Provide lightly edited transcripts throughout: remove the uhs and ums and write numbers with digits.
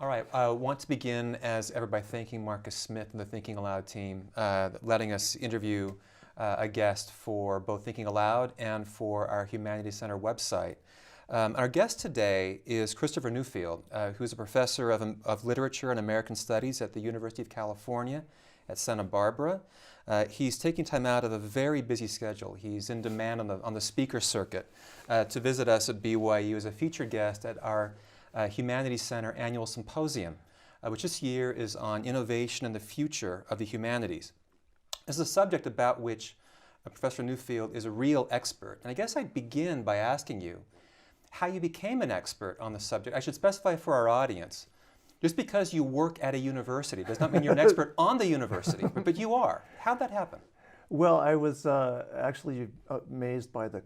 All right, I want to begin as ever by thanking Marcus Smith and the Thinking Aloud team, letting us interview a guest for both Thinking Aloud and for our Humanities Center website. Our guest today is Christopher Newfield, who's a professor of literature and American studies at the University of California at Santa Barbara. He's taking time out of a very busy schedule. He's in demand on the speaker circuit to visit us at BYU as a featured guest at our Humanities Center annual symposium, which this year is on innovation and the future of the humanities. This is a subject about which Professor Newfield is a real expert. And I guess I'd begin by asking you how you became an expert on the subject. I should specify for our audience, just because you work at a university does not mean you're an expert on the university, but you are. How'd that happen? Well, I was actually amazed by the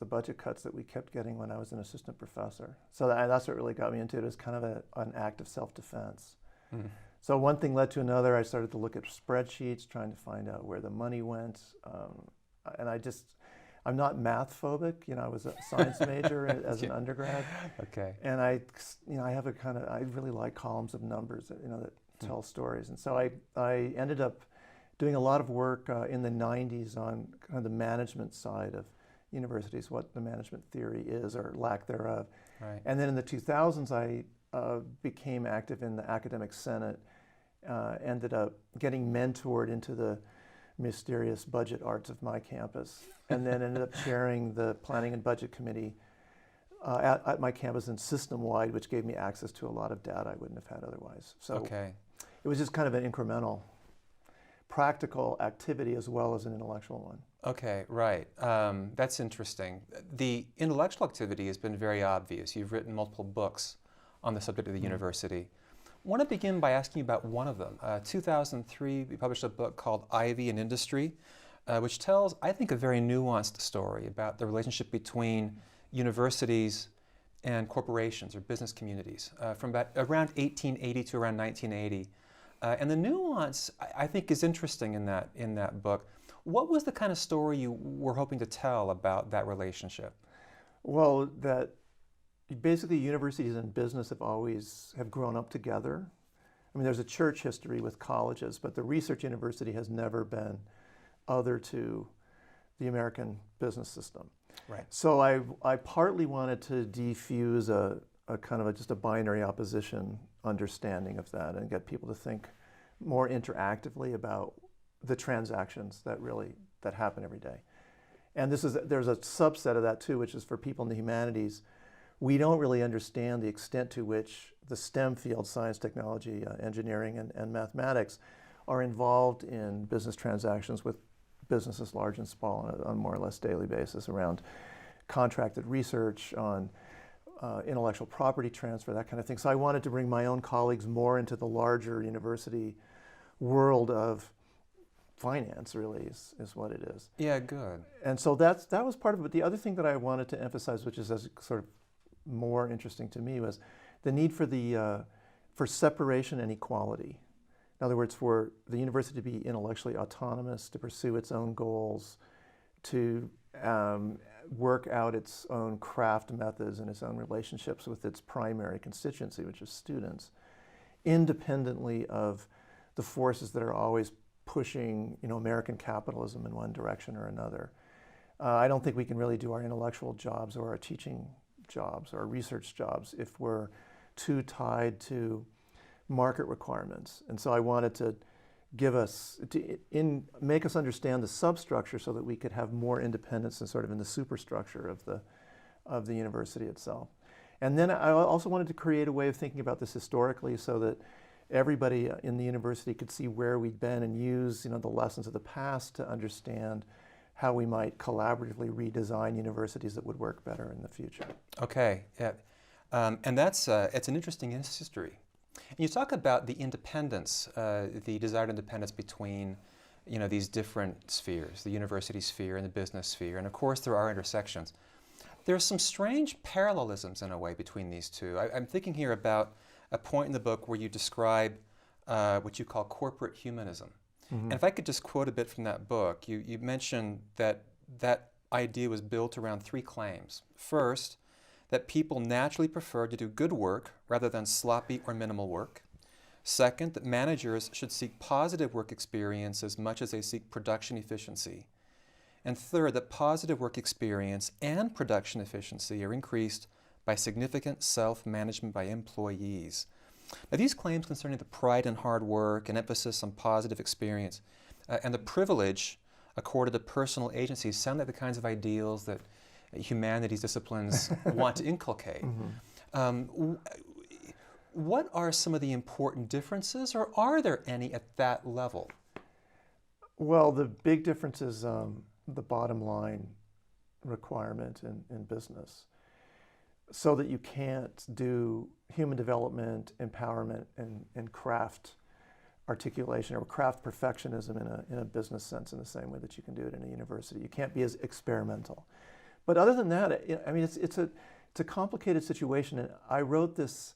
budget cuts that we kept getting when I was an assistant professor. So that's what really got me into it. It was kind of an act of self-defense. Mm. So one thing led to another. I started to look at spreadsheets, trying to find out where the money went. And I'm not math phobic. You know, I was a science major as an undergrad. Okay. And I have I really like columns of numbers that, that tell stories. And so I ended up doing a lot of work in the 90s on kind of the management side of universities, what the management theory is or lack thereof. Right. And then in the 2000s, I became active in the academic senate, ended up getting mentored into the mysterious budget arts of my campus, and then ended up chairing the planning and budget committee at my campus and system-wide, which gave me access to a lot of data I wouldn't have had otherwise. So it was just kind of an incremental practical activity as well as an intellectual one. Okay, right. That's interesting. The intellectual activity has been very obvious. You've written multiple books on the subject of the university. I want to begin by asking you about one of them. 2003, we published a book called Ivy and Industry, which tells, I think, a very nuanced story about the relationship between universities and corporations or business communities from around 1880 to around 1980. And the nuance, I think, is interesting in that book. What was the kind of story you were hoping to tell about that relationship? Well, that basically universities and business have grown up together. I mean, there's a church history with colleges, but the research university has never been other to the American business system. Right. So I partly wanted to defuse a kind of just a binary opposition understanding of that and get people to think more interactively about the transactions that happen every day. And there's a subset of that too, which is for people in the humanities. We don't really understand the extent to which the STEM field, science, technology, engineering, and mathematics, are involved in business transactions with businesses large and small on a more or less daily basis around contracted research, on intellectual property transfer, that kind of thing. So I wanted to bring my own colleagues more into the larger university world of finance, really, is what it is. Yeah, good. And so that was part of it. But the other thing that I wanted to emphasize, which is sort of more interesting to me, was the need for separation and equality. In other words, for the university to be intellectually autonomous, to pursue its own goals, to work out its own craft methods and its own relationships with its primary constituency, which is students, independently of the forces that are always pushing, American capitalism in one direction or another. I don't think we can really do our intellectual jobs or our teaching jobs or our research jobs if we're too tied to market requirements. And so I wanted to make us understand the substructure so that we could have more independence and sort of in the superstructure of the university itself. And then I also wanted to create a way of thinking about this historically so that everybody in the university could see where we'd been and use the lessons of the past to understand how we might collaboratively redesign universities that would work better in the future. Okay, yeah. And it's an interesting history. And you talk about the independence, the desired independence between, these different spheres, the university sphere and the business sphere, and of course there are intersections. There are some strange parallelisms in a way between these two. I'm thinking here about a point in the book where you describe what you call corporate humanism. Mm-hmm. And if I could just quote a bit from that book, you mentioned that idea was built around three claims. First, that people naturally prefer to do good work rather than sloppy or minimal work. Second, that managers should seek positive work experience as much as they seek production efficiency. And third, that positive work experience and production efficiency are increased by significant self-management by employees. Now, these claims concerning the pride in hard work and emphasis on positive experience and the privilege accorded to personal agency sound like the kinds of ideals that humanities disciplines want to inculcate. What are some of the important differences, or are there any at that level? Well, the big difference is the bottom line requirement in business, so that you can't do human development, empowerment, and craft articulation or craft perfectionism in a business sense in the same way that you can do it in a university. You can't be as experimental. But other than that, I mean, it's a complicated situation. And I wrote this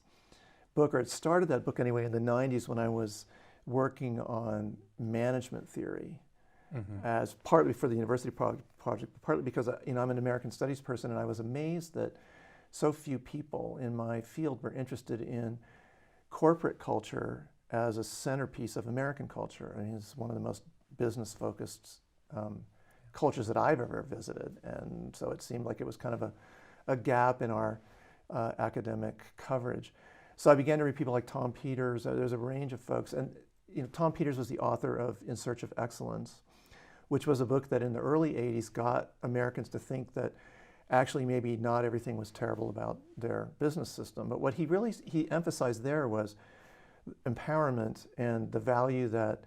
book, or it started that book anyway, in the 90s when I was working on management theory as partly for the university project, partly because I'm an American studies person, and I was amazed that so few people in my field were interested in corporate culture as a centerpiece of American culture. I mean, it's one of the most business-focused cultures that I've ever visited, and so it seemed like it was kind of a gap in our academic coverage. So I began to read people like Tom Peters. There's a range of folks, and Tom Peters was the author of In Search of Excellence, which was a book that in the early 80s got Americans to think that actually maybe not everything was terrible about their business system. But what he emphasized there was empowerment and the value that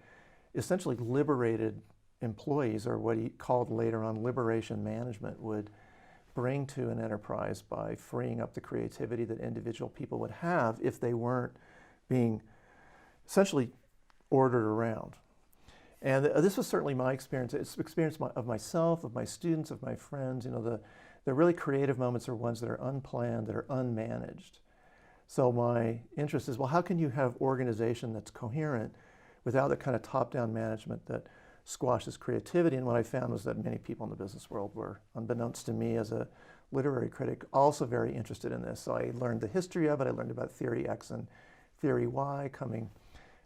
essentially liberated employees, or what he called later on liberation management, would bring to an enterprise by freeing up the creativity that individual people would have if they weren't being essentially ordered around. And this was certainly my experience. It's experience of myself, of my students, of my friends. The really creative moments are ones that are unplanned, that are unmanaged. So my interest is, well, how can you have organization that's coherent without the kind of top-down management that squashes creativity? And what I found was that many people in the business world were, unbeknownst to me as a literary critic, also very interested in this. So I learned the history of it. I learned about theory X and theory Y coming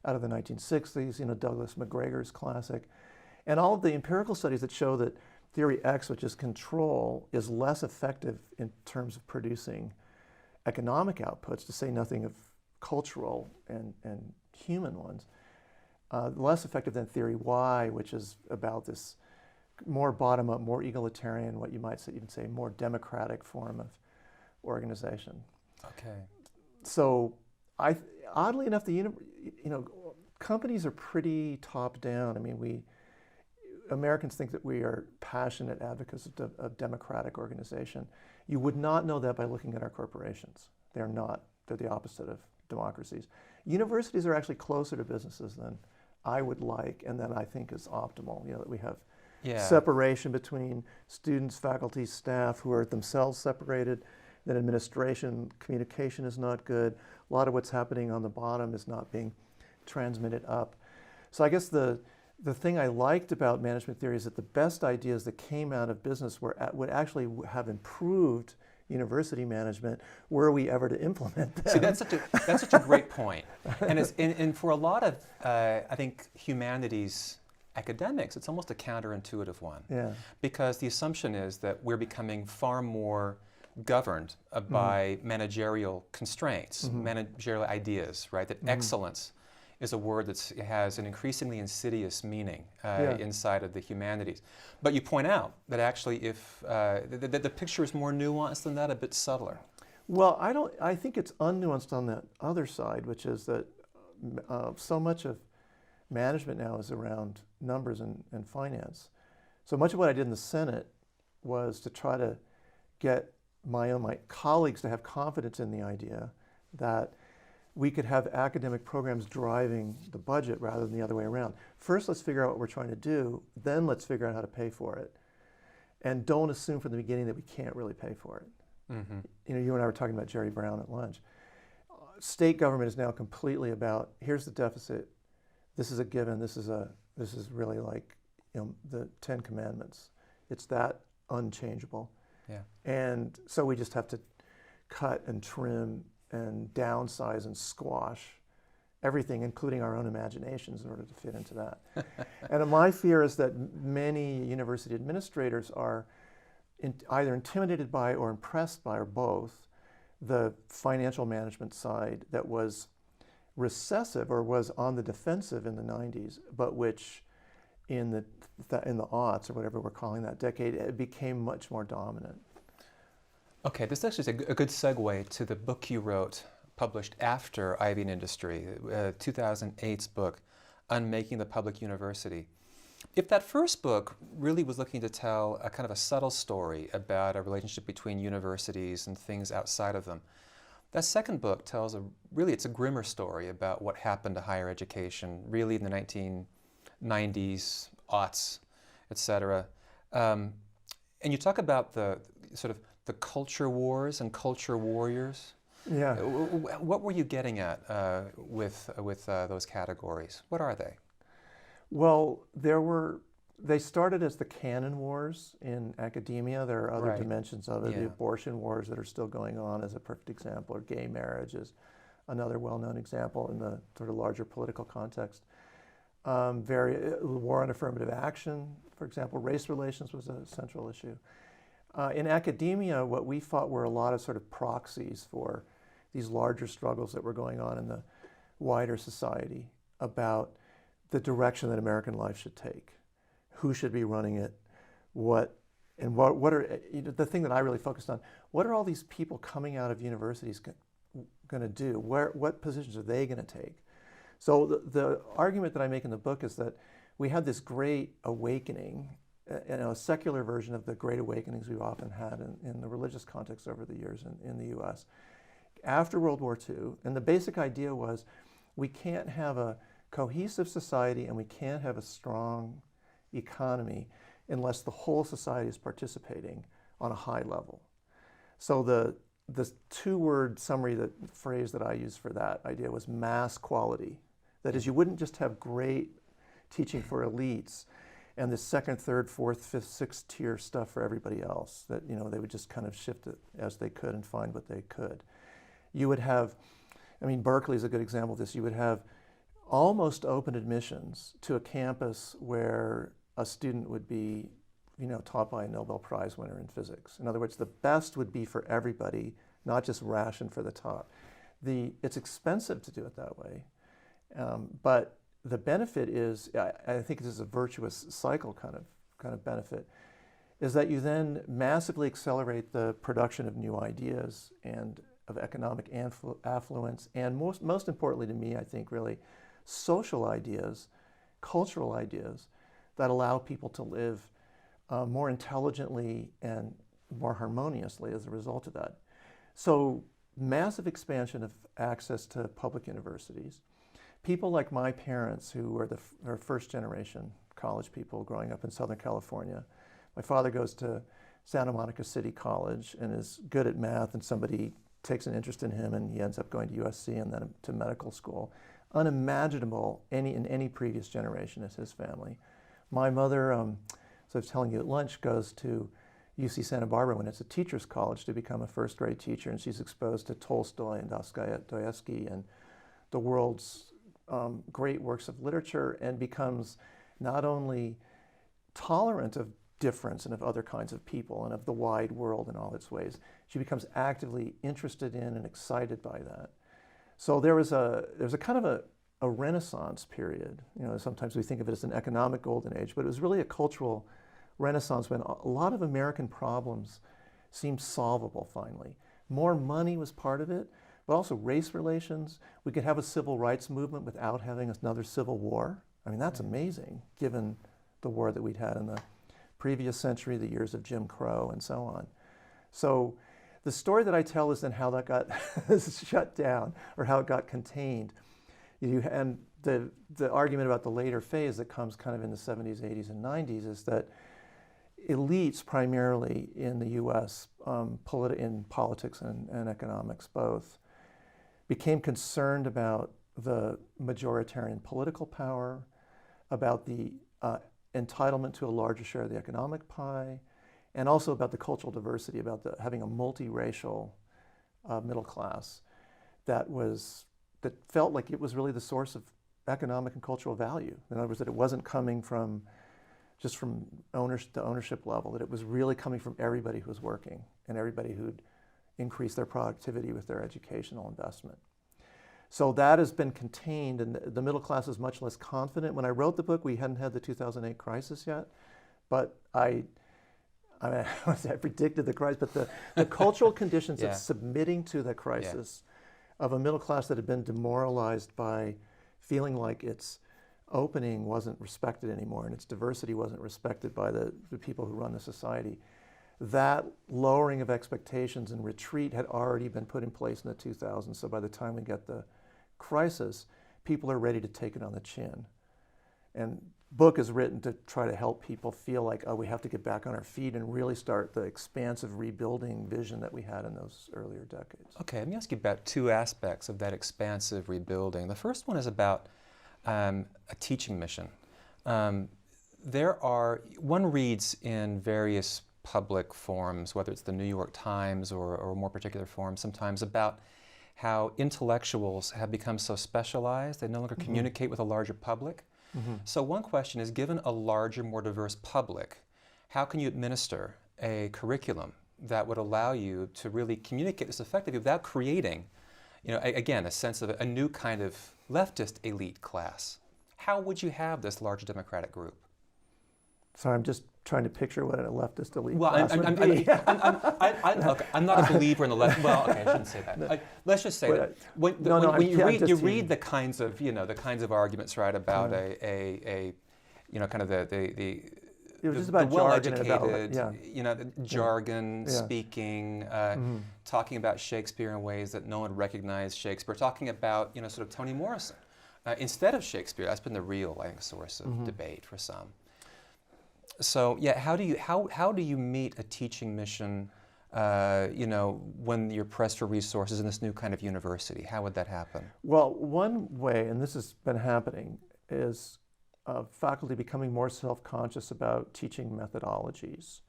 out of the 1960s, Douglas McGregor's classic. And all of the empirical studies that show that theory X, which is control, is less effective in terms of producing economic outputs, to say nothing of cultural and human ones, less effective than theory Y, which is about this more bottom-up, more egalitarian, what you might even say more democratic form of organization. Okay. So oddly enough, companies are pretty top-down. I mean, Americans think that we are passionate advocates of democratic organization. You would not know that by looking at our corporations. They're not. They're the opposite of democracies. Universities are actually closer to businesses than I would like, and that I think is optimal. That we have separation between students, faculty, staff who are themselves separated. Then administration, communication is not good. A lot of what's happening on the bottom is not being transmitted up. So I guess the thing I liked about management theory is that the best ideas that came out of business would actually have improved university management were we ever to implement them. See, that's such a great point. And for a lot of, I think, humanities academics, it's almost a counterintuitive one. Yeah. Because the assumption is that we're becoming far more governed by managerial constraints, managerial ideas, right? That excellence is a word that has an increasingly insidious meaning inside of the humanities. But you point out that actually if the picture is more nuanced than that, a bit subtler. Well, I think it's unnuanced on that other side, which is that so much of management now is around numbers and finance. So much of what I did in the Senate was to try to get my colleagues to have confidence in the idea that we could have academic programs driving the budget rather than the other way around. First, let's figure out what we're trying to do, then let's figure out how to pay for it. And don't assume from the beginning that we can't really pay for it. You and I were talking about Jerry Brown at lunch. State government is now completely about, here's the deficit, this is a given, this is really like the 10 Commandments. It's that unchangeable. Yeah. And so we just have to cut and trim and downsize and squash everything, including our own imaginations, in order to fit into that. And my fear is that many university administrators are either intimidated by or impressed by, or both, the financial management side that was recessive or was on the defensive in the 90s, but which in the aughts, or whatever we're calling that decade, it became much more dominant. Okay, this actually is a good segue to the book you wrote, published after Ivy and Industry, 2008's book, Unmaking the Public University. If that first book really was looking to tell a kind of a subtle story about a relationship between universities and things outside of them, that second book tells it's a grimmer story about what happened to higher education, really in the 1990s, aughts, etc. And you talk about the sort of the culture wars and culture warriors. Yeah. What were you getting at with those categories? What are they? Well, they started as the canon wars in academia. There are other dimensions of it. Yeah. The abortion wars that are still going on is a perfect example, or gay marriage is another well-known example in the sort of larger political context. The war on affirmative action, for example, race relations was a central issue. In academia, what we thought were a lot of sort of proxies for these larger struggles that were going on in the wider society about the direction that American life should take, who should be running it, what are, the thing that I really focused on, what are all these people coming out of universities going to do? What positions are they going to take? So the argument that I make in the book is that we had this great awakening, a secular version of the great awakenings we've often had in the religious context over the years in the US, after World War II. And the basic idea was we can't have a cohesive society and we can't have a strong economy unless the whole society is participating on a high level. So the two-word summary, the phrase that I used for that idea was mass quality. That is, you wouldn't just have great teaching for elites and the second, third, fourth, fifth, sixth tier stuff for everybody else, that they would just kind of shift it as they could and find what they could. You would have, Berkeley is a good example of this, you would have almost open admissions to a campus where a student would be, taught by a Nobel Prize winner in physics. In other words, the best would be for everybody, not just rationed for the top. It's expensive to do it that way, but the benefit is, I think this is a virtuous cycle kind of benefit, is that you then massively accelerate the production of new ideas and of economic affluence, and most importantly to me, I think really, social ideas, cultural ideas that allow people to live more intelligently and more harmoniously as a result of that. So massive expansion of access to public universities. People like my parents, who were are first generation college people growing up in Southern California. My father goes to Santa Monica City College and is good at math, and somebody takes an interest in him and he ends up going to USC and then to medical school. Unimaginable in any previous generation as his family. My mother, so I was telling you at lunch, goes to UC Santa Barbara when it's a teacher's college to become a first grade teacher, and she's exposed to Tolstoy and Dostoevsky and the world's great works of literature, and becomes not only tolerant of difference and of other kinds of people and of the wide world in all its ways, she becomes actively interested in and excited by that. So there was a kind of a Renaissance period. Sometimes we think of it as an economic golden age, but it was really a cultural Renaissance when a lot of American problems seemed solvable finally. More money was part of it, but also race relations. We could have a civil rights movement without having another civil war. That's amazing, given the war that we'd had in the previous century, the years of Jim Crow and so on. So the story that I tell is then how that got shut down, or how it got contained. And the argument about the later phase that comes kind of in the 70s, 80s, and 90s is that elites primarily in the US, in politics and economics both, became concerned about the majoritarian political power, about the entitlement to a larger share of the economic pie, and also about the cultural diversity, about having a multiracial middle class that felt like it was really the source of economic and cultural value. In other words, that it wasn't coming from just from the ownership level, that it was really coming from everybody who was working and everybody who'd increased their productivity with their educational investment. So that has been contained, and the middle class is much less confident. When I wrote the book, we hadn't had the 2008 crisis yet, but I predicted the crisis, but the cultural conditions of submitting to the crisis of a middle class that had been demoralized by feeling like its opening wasn't respected anymore and its diversity wasn't respected by the people who run the society. That lowering of expectations and retreat had already been put in place in the 2000s. So by the time we get the crisis, people are ready to take it on the chin. And book is written to try to help people feel like, oh, we have to get back on our feet and really start the expansive rebuilding vision that we had in those earlier decades. Okay, let me ask you about two aspects of that expansive rebuilding. The first one is about a teaching mission. One reads in various public forums, whether it's the New York Times or more particular forums sometimes, about how intellectuals have become so specialized, they no longer communicate with a larger public. So one question is, given a larger, more diverse public, how can you administer a curriculum that would allow you to really communicate this effectively without creating, again, a sense of a new kind of leftist elite class? How would you have this larger democratic group? So I'm just trying to picture what a leftist elite class would be. I'm not a believer in the left. Well, okay, I shouldn't say that. Let's just say that when you read the kinds of arguments, right, about a kind of the well-educated, jargon speaking, talking about Shakespeare in ways that no one recognized Shakespeare, talking about sort of Toni Morrison instead of Shakespeare. That's been the real, I think, source of debate for some. So how do you meet a teaching mission, when you're pressed for resources in this new kind of university? How would that happen? Well, one way, and this has been happening, is faculty becoming more self-conscious about teaching methodologies.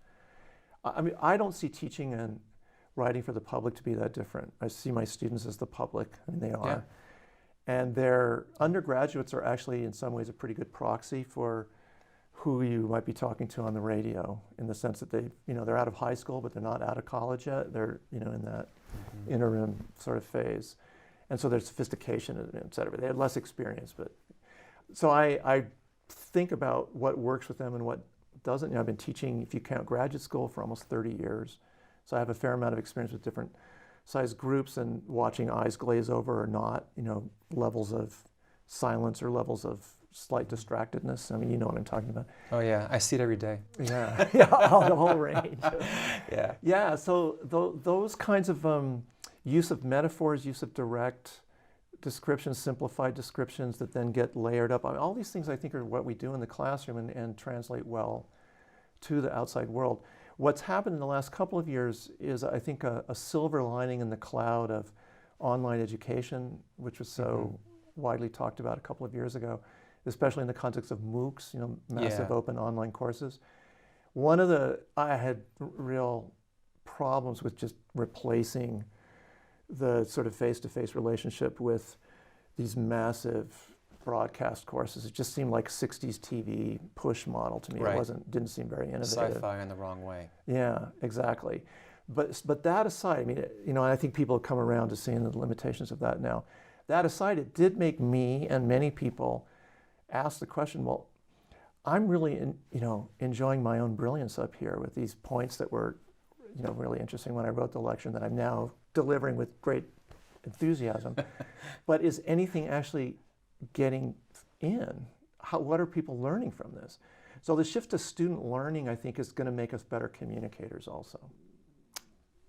I mean, I don't see teaching and writing for the public to be that different. I see my students as the public. I mean, they are. Yeah. And their undergraduates are actually, in some ways, a pretty good proxy for who you might be talking to on the radio, in the sense that they're out of high school, but they're not out of college yet. They're, in that interim sort of phase. And so there's sophistication, et cetera. They had less experience, but so I think about what works with them and what doesn't. I've been teaching, if you count graduate school, for almost 30 years. So I have a fair amount of experience with different size groups and watching eyes glaze over or not, levels of silence or levels of slight distractedness. I mean, you know what I'm talking about. Oh yeah, I see it every day. Yeah, the whole range. Yeah. So those kinds of use of metaphors, use of direct descriptions, simplified descriptions that then get layered up. I mean, all these things I think are what we do in the classroom and translate well to the outside world. What's happened in the last couple of years is, I think, a silver lining in the cloud of online education, which was so widely talked about a couple of years ago, especially in the context of MOOCs, massive open online courses. I had real problems with just replacing the sort of face-to-face relationship with these massive broadcast courses. It just seemed like 60s TV push model to me. Right. It didn't seem very innovative. Sci-fi in the wrong way. Yeah, exactly. But that aside, I mean, I think people have come around to seeing the limitations of that now. That aside, it did make me and many people ask the question, well, I'm really enjoying my own brilliance up here with these points that were really interesting when I wrote the lecture that I'm now delivering with great enthusiasm. But is anything actually getting in? What are people learning from this? So the shift to student learning, I think, is going to make us better communicators also.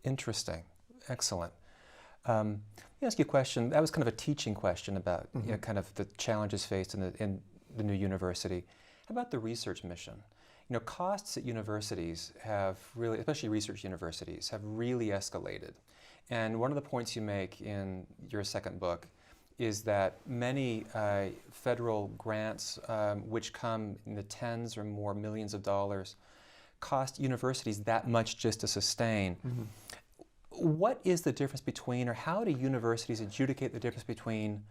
Interesting. Excellent. Let me ask you a question. That was kind of a teaching question about kind of the challenges faced in the new university. How about the research mission? Costs at universities have really, especially research universities, have really escalated. And one of the points you make in your second book is that many federal grants, which come in the tens or more millions of dollars, cost universities that much just to sustain. what is the difference between, or how do universities adjudicate the difference between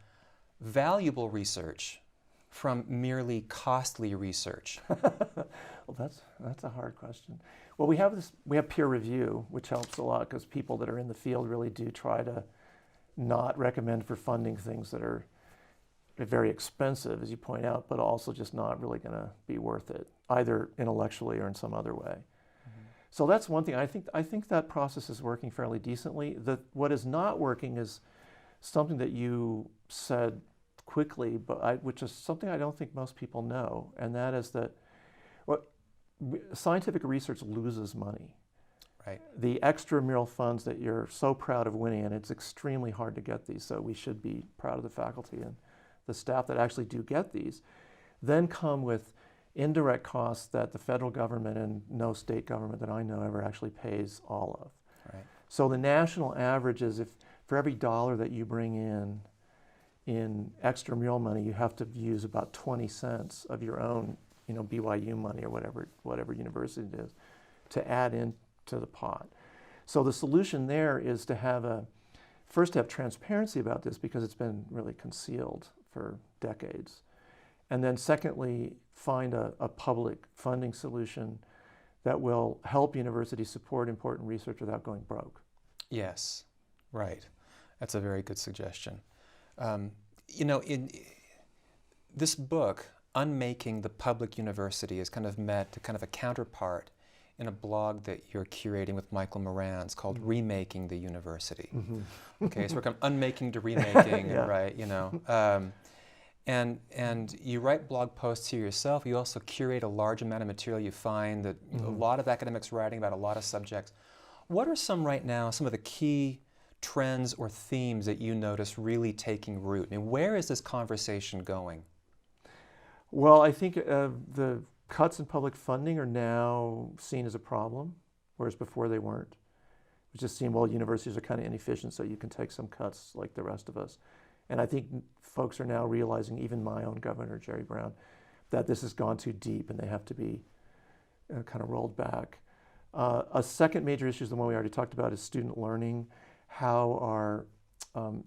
valuable research from merely costly research? Well, that's a hard question. Well, we have peer review, which helps a lot because people that are in the field really do try to not recommend for funding things that are very expensive, as you point out, but also just not really going to be worth it, either intellectually or in some other way. So that's one thing. I think that process is working fairly decently. What is not working is something that you said quickly, which is something I don't think most people know, and that is that scientific research loses money. Right. The extramural funds that you're so proud of winning, and it's extremely hard to get these, so we should be proud of the faculty and the staff that actually do get these, then come with indirect costs that the federal government and no state government that I know ever actually pays all of. Right. So the national average is, if for every dollar that you bring in extramural money, you have to use about 20 cents of your own, BYU money or whatever university it is, to add into the pot. So the solution there is to have transparency about this, because it's been really concealed for decades. And then secondly, find a public funding solution that will help universities support important research without going broke. Yes, right. That's a very good suggestion. In this book, Unmaking the Public University, is kind of met to kind of a counterpart in a blog that you're curating with Michael Moran's called Remaking the University. Okay, so we're kind of unmaking to remaking, Yeah. right? And you write blog posts here yourself. You also curate a large amount of material. You find that a lot of academics writing about a lot of subjects. What are some of the key trends or themes that you notice really taking root? I mean, where is this conversation going? Well, I think the cuts in public funding are now seen as a problem, whereas before they weren't. It just seemed, well, universities are kind of inefficient, so you can take some cuts like the rest of us. And I think folks are now realizing, even my own governor, Jerry Brown, that this has gone too deep and they have to be kind of rolled back. A second major issue is the one we already talked about, is student learning. How are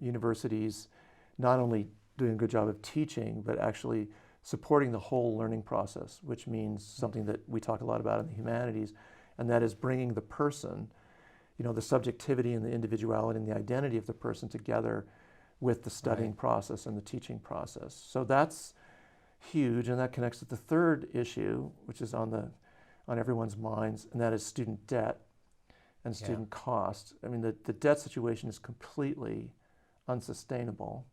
universities not only doing a good job of teaching, but actually supporting the whole learning process, which means something that we talk a lot about in the humanities, and that is bringing the person, the subjectivity and the individuality and the identity of the person together with the studying process and the teaching process. So that's huge, and that connects to the third issue, which is on everyone's minds, and that is student debt and student cost. I mean, the debt situation is completely unsustainable.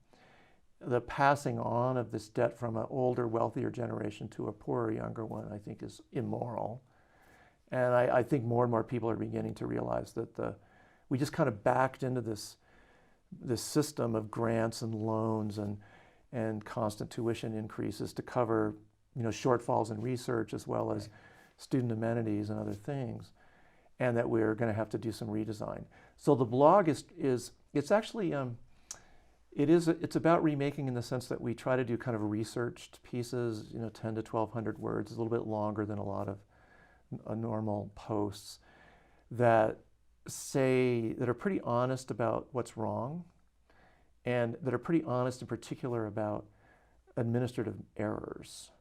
The passing on of this debt from an older, wealthier generation to a poorer, younger one, I think, is immoral. And I think more and more people are beginning to realize that we just kind of backed into this system of grants and loans and constant tuition increases to cover shortfalls in research as well as student amenities and other things, and that we're going to have to do some redesign. So the blog it's actually it's about remaking in the sense that we try to do kind of researched pieces, 10 to 1,200 words, a little bit longer than a lot of normal posts, that are pretty honest about what's wrong, and that are pretty honest in particular about administrative errors.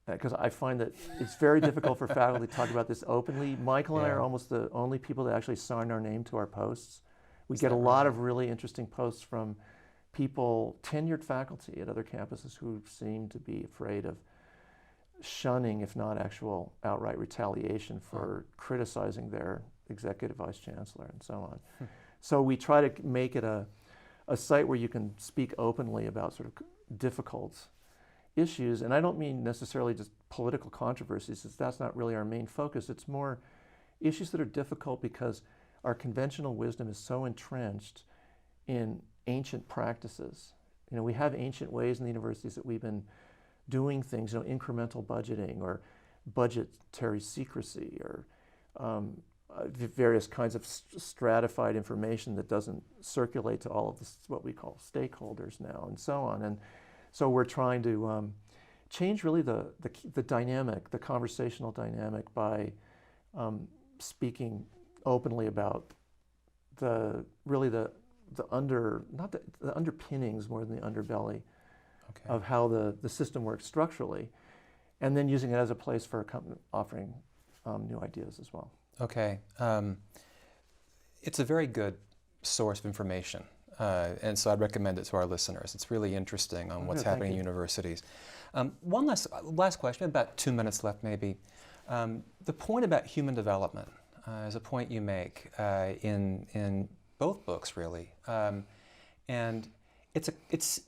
Because I find that it's very difficult for faculty to talk about this openly. Michael and I are almost the only people that actually sign our name to our posts. We get a lot of really interesting posts from people, tenured faculty at other campuses, who seem to be afraid of shunning, if not actual outright retaliation, for criticizing their executive vice chancellor and so on. So we try to make it a site where you can speak openly about sort of difficult issues. And I don't mean necessarily just political controversies, that's not really our main focus. It's more issues that are difficult because our conventional wisdom is so entrenched in ancient practices. We have ancient ways in the universities that we've been doing things, incremental budgeting or budgetary secrecy or various kinds of stratified information that doesn't circulate to all of this, what we call stakeholders now, and so on. And so we're trying to change really the dynamic, the conversational dynamic, by speaking openly about really the not the underpinnings more than the underbelly Okay. of how the system works structurally, and then using it as a place for offering new ideas as well. Okay. It's a very good source of information, and so I'd recommend it to our listeners. It's really interesting on what's happening in universities. One last question, about 2 minutes left maybe. The point about human development is a point you make in both books, really, and it's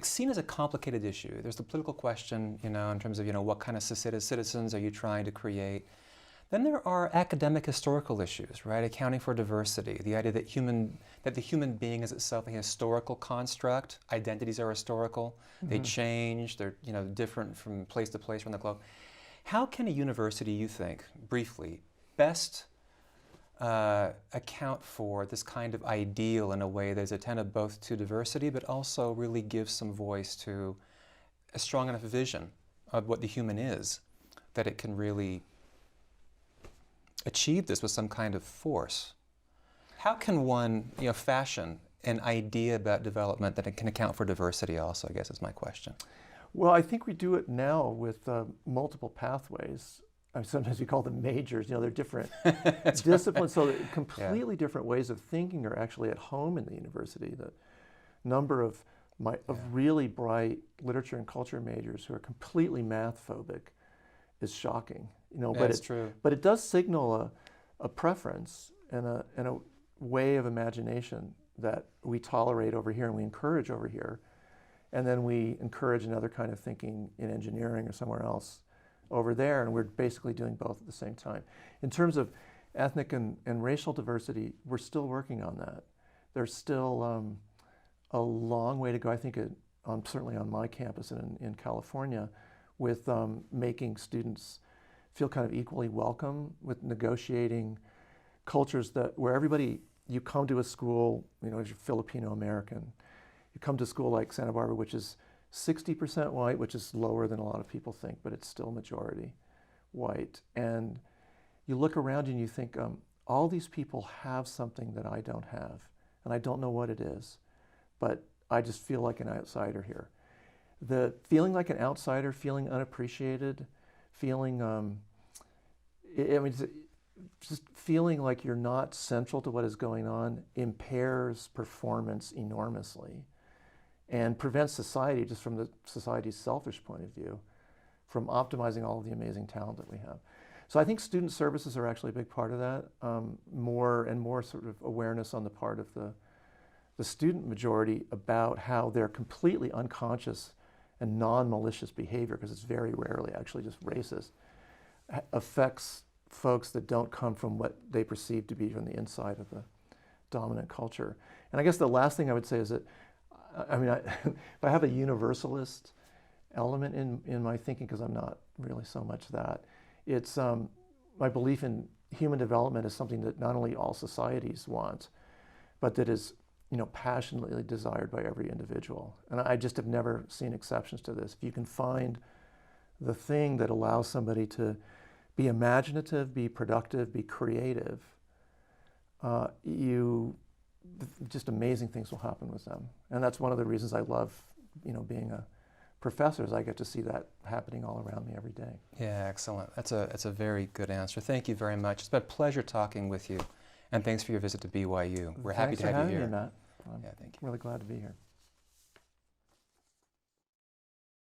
seen as a complicated issue. There's the political question, in terms of what kind of citizens are you trying to create. Then there are academic historical issues, right? Accounting for diversity, the idea that the human being is itself a historical construct. Identities are historical. Mm-hmm. They change. They're different from place to place from the globe. How can a university, you think, briefly, best account for this kind of ideal in a way that is attentive both to diversity, but also really gives some voice to a strong enough vision of what the human is, that it can really achieve this with some kind of force? How can one fashion an idea about development that it can account for diversity also, I guess is my question. Well, I think we do it now with multiple pathways. Sometimes we call them majors. They're different disciplines, right. So completely different ways of thinking are actually at home in the university. The number of really bright literature and culture majors who are completely math phobic is shocking. But it's true. But it does signal a preference and a way of imagination that we tolerate over here and we encourage over here, and then we encourage another kind of thinking in engineering or somewhere else over there, and we're basically doing both at the same time. In terms of ethnic and racial diversity, we're still working on that. There's still a long way to go, I think, certainly on my campus and in California, with making students feel kind of equally welcome, with negotiating cultures where you come to a school, as you're Filipino American, you come to school like Santa Barbara, which is 60% white, which is lower than a lot of people think, but it's still majority white. And you look around and you think, all these people have something that I don't have, and I don't know what it is, but I just feel like an outsider here. The feeling like an outsider, feeling unappreciated, feeling, just feeling like you're not central to what is going on impairs performance enormously and prevents society, just from the society's selfish point of view, from optimizing all of the amazing talent that we have. So I think student services are actually a big part of that. More and more sort of awareness on the part of the student majority about how their completely unconscious and non-malicious behavior, because it's very rarely actually just racist, affects folks that don't come from what they perceive to be from the inside of the dominant culture. And I guess the last thing I would say is that, if I have a universalist element in my thinking, because I'm not really so much that, it's my belief in human development is something that not only all societies want, but that is passionately desired by every individual. And I just have never seen exceptions to this. If you can find the thing that allows somebody to be imaginative, be productive, be creative, just amazing things will happen with them. And that's one of the reasons I love, being a professor, is I get to see that happening all around me every day. Yeah, excellent. That's a very good answer. Thank you very much. It's been a pleasure talking with you, and thanks for your visit to BYU. We're happy to have you here. Thanks for having me, Matt. Yeah, thank you. Really glad to be here.